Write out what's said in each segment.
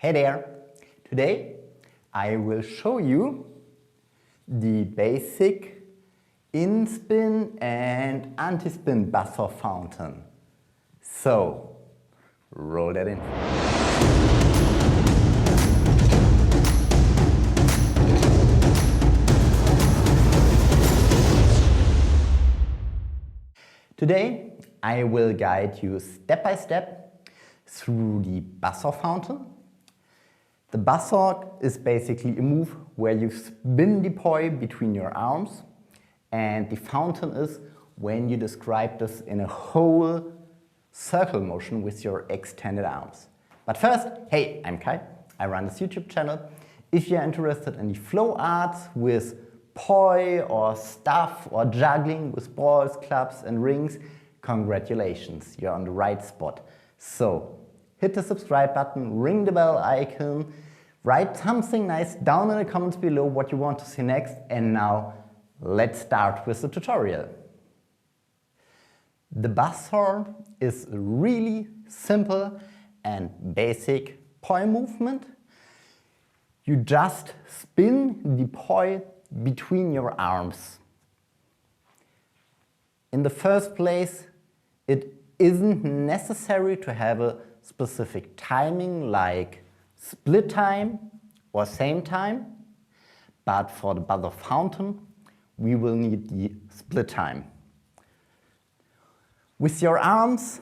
Hey there! Today I will show you the basic in-spin and anti-spin buzzsaw fountain. So, roll that in. Today I will guide you step by step through the buzzsaw fountain. The buzzsaw is basically a move where you spin the poi between your arms, and the fountain is when you describe this in a whole circle motion with your extended arms. But first, hey, I'm Kai, I run this YouTube channel. If you're interested in the flow arts with poi or stuff or juggling with balls, clubs and rings, congratulations, you're on the right spot. So hit the subscribe button, ring the bell icon, write something nice down in the comments below what you want to see next, and now let's start with the tutorial. The buzzsaw is a really simple and basic poi movement. You just spin the poi between your arms. In the first place, it isn't necessary to have a specific timing like split time or same time, but for the buzzsaw fountain, we will need the split time. With your arms,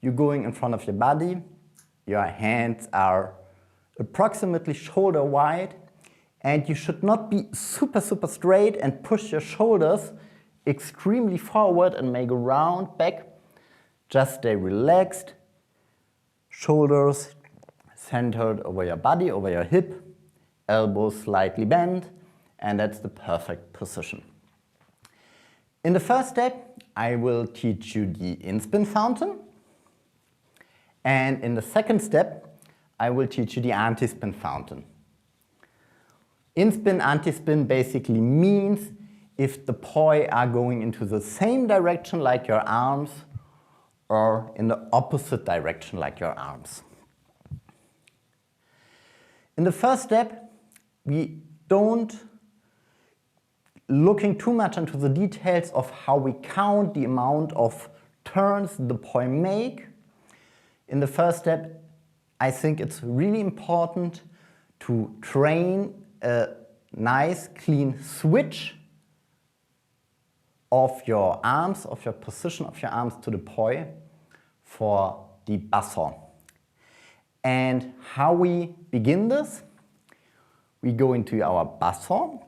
you're going in front of your body, your hands are approximately shoulder wide, and you should not be super straight and push your shoulders extremely forward and make a round back. Just stay relaxed, shoulders centered over your body, over your hip, elbows slightly bent, and that's the perfect position. In the first step, I will teach you the in-spin fountain, and in the second step, I will teach you the anti-spin fountain. In-spin, anti-spin basically means if the poi are going into the same direction like your arms or in the opposite direction like your arms. In the first step, we don't looking too much into the details of how we count the amount of turns the poi make. In the first step, I think it's really important to train a nice clean switch of your arms, of your position of your arms to the poi for the buzzsaw. And how we begin this? We go into our buzzsaw,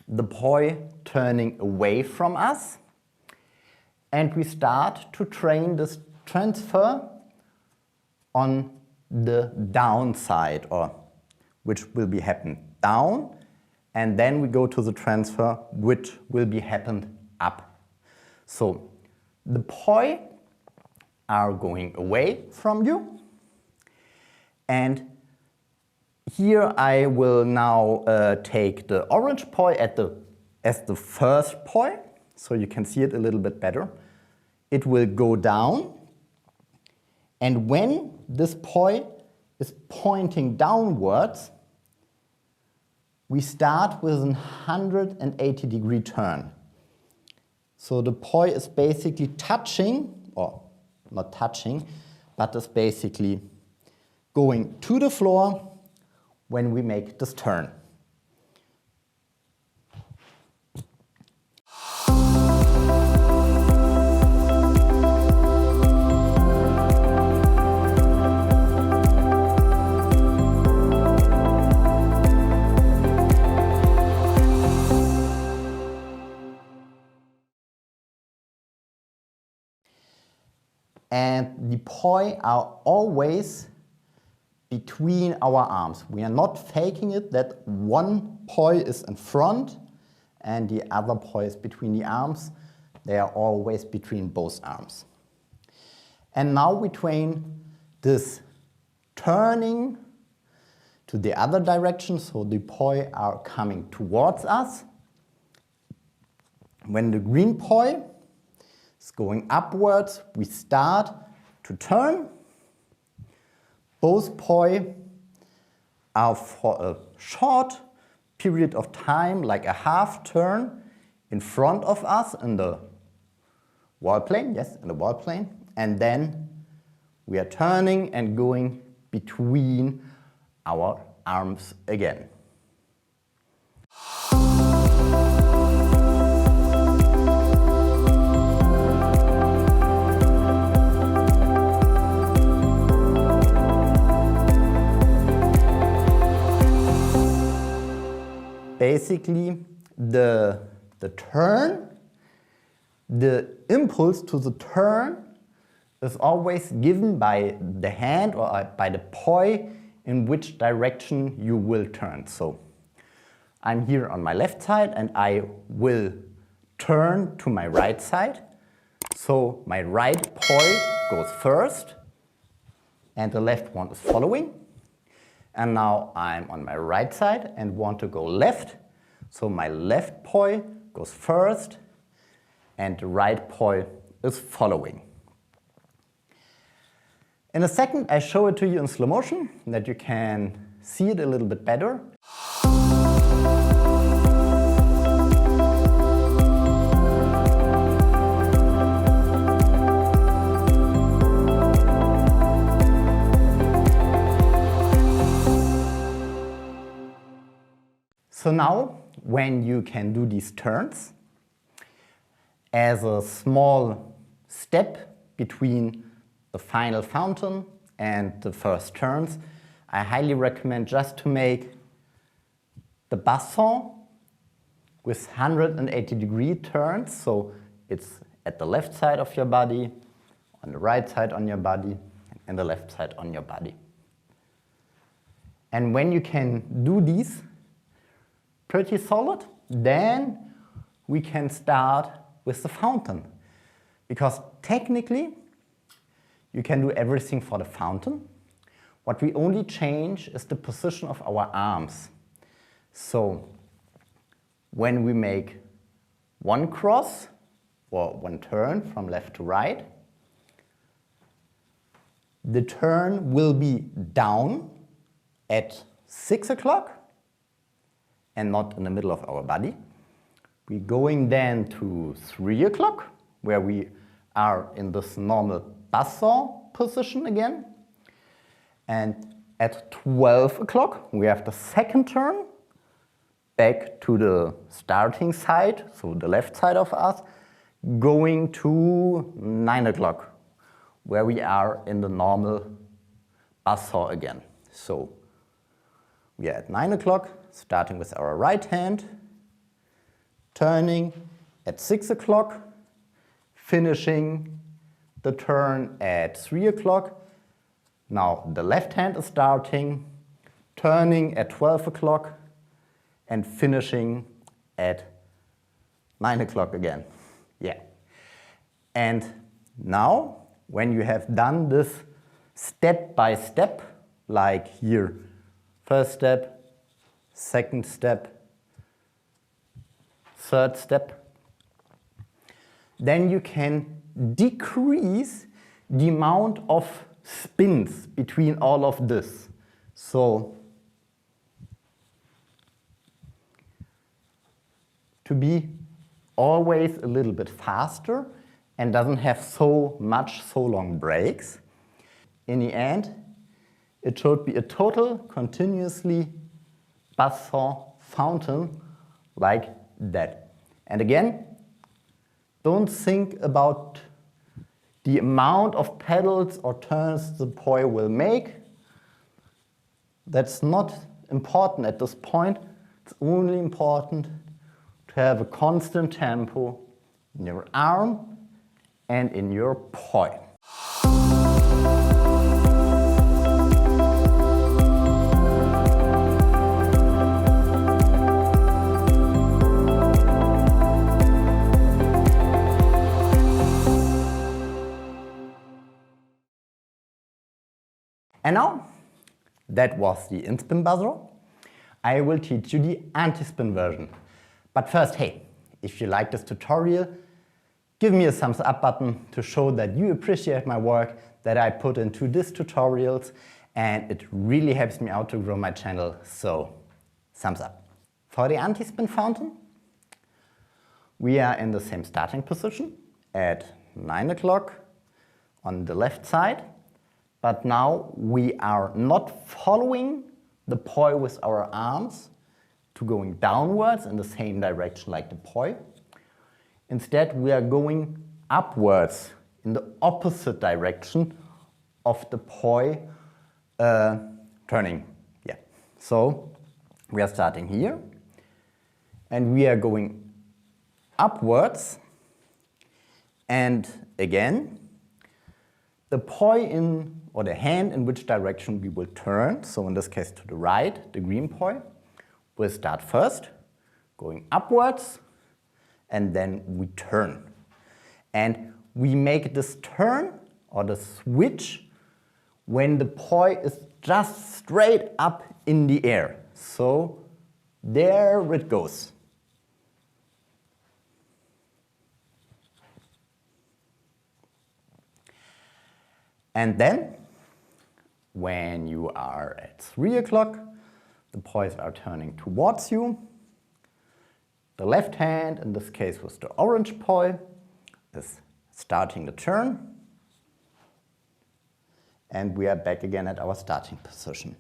the poi turning away from us, and we start to train this transfer on the downside, or which will be happen down, and then we go to the transfer which will be happened up. So the poi are going away from you, and here I will now take the orange poi as the first poi, so you can see it a little bit better. It will go down, and when this poi is pointing downwards, we start with a 180-degree turn. So the poi is basically touching, or not touching, but is basically going to the floor when we make this turn. And the poi are always between our arms. We are not faking it that one poi is in front and the other poi is between the arms. They are always between both arms. And now we train this turning to the other direction, so the poi are coming towards us. When the green poi is going upwards, we start to turn, both poi are for a short period of time, like a half turn in front of us in the wall plane, yes, in the wall plane, and then we are turning and going between our arms again. Basically, the turn, the impulse to the turn is always given by the hand or by the poi in which direction you will turn. So I'm here on my left side and I will turn to my right side. So my right poi goes first and the left one is following. And now I'm on my right side and want to go left. So my left poi goes first and the right poi is following. In a second I show it to you in slow motion that you can see it a little bit better. So now, when you can do these turns as a small step between the final fountain and the first turns, I highly recommend just to make the buzzsaw with 180-degree turns. So it's at the left side of your body, on the right side on your body, and the left side on your body. And when you can do these pretty solid, then we can start with the fountain. Because technically, you can do everything for the fountain. What we only change is the position of our arms. So when we make one cross or one turn from left to right, the turn will be down at 6 o'clock and not in the middle of our body. We're going then to 3 o'clock, where we are in this normal buzzsaw position again. And at 12 o'clock, we have the second turn, back to the starting side, so the left side of us, going to 9 o'clock, where we are in the normal buzzsaw again. So we are at 9 o'clock, starting with our right hand, turning at 6 o'clock, finishing the turn at 3 o'clock. Now the left hand is starting, turning at 12 o'clock, and finishing at 9 o'clock again. Yeah. And now, when you have done this step by step, like here, first step, second step, third step, then you can decrease the amount of spins between all of this. So to be always a little bit faster and doesn't have so long breaks, in the end it should be a total continuously buzzsaw fountain like that. And again, don't think about the amount of pedals or turns the poi will make. That's not important at this point. It's only important to have a constant tempo in your arm and in your poi. And now, that was the in-spin buzzsaw. I will teach you the anti-spin version. But first, hey, if you like this tutorial, give me a thumbs up button to show that you appreciate my work that I put into these tutorials. and it really helps me out to grow my channel, so thumbs up. For the anti-spin fountain, we are in the same starting position at 9 o'clock on the left side, but now we are not following the poi with our arms to going downwards in the same direction like the poi. Instead, we are going upwards in the opposite direction of the poi turning. Yeah. So we are starting here and we are going upwards, and again the poi in, or the hand in which direction we will turn, so in this case to the right, the green poi, will start first, going upwards, and then we turn. And we make this turn or the switch when the poi is just straight up in the air. So there it goes. And then, when you are at 3 o'clock, the pois are turning towards you. The left hand, in this case with the orange poi, is starting the turn. And we are back again at our starting position.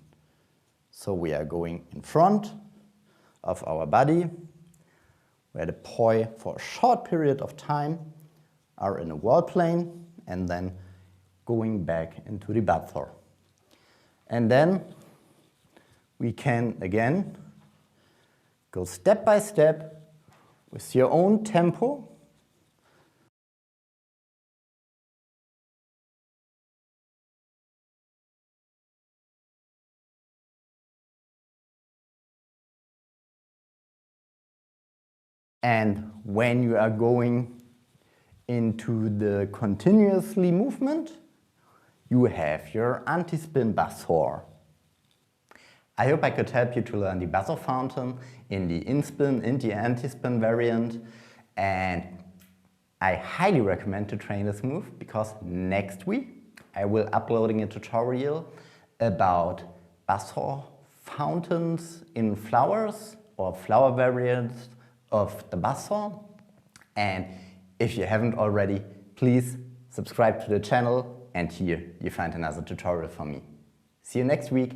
So we are going in front of our body, where the poi for a short period of time are in a wall plane, and then going back into the buzzsaw. And then we can again go step by step with your own tempo. And when you are going into the continuously movement, you have your anti-spin buzzsaw. I hope I could help you to learn the buzzsaw fountain in the in-spin and the anti-spin variant, and I highly recommend to train this move because next week I will uploading a tutorial about buzzsaw fountains in flowers or flower variants of the buzzsaw. And if you haven't already, please subscribe to the channel, and here you find another tutorial from me. See you next week.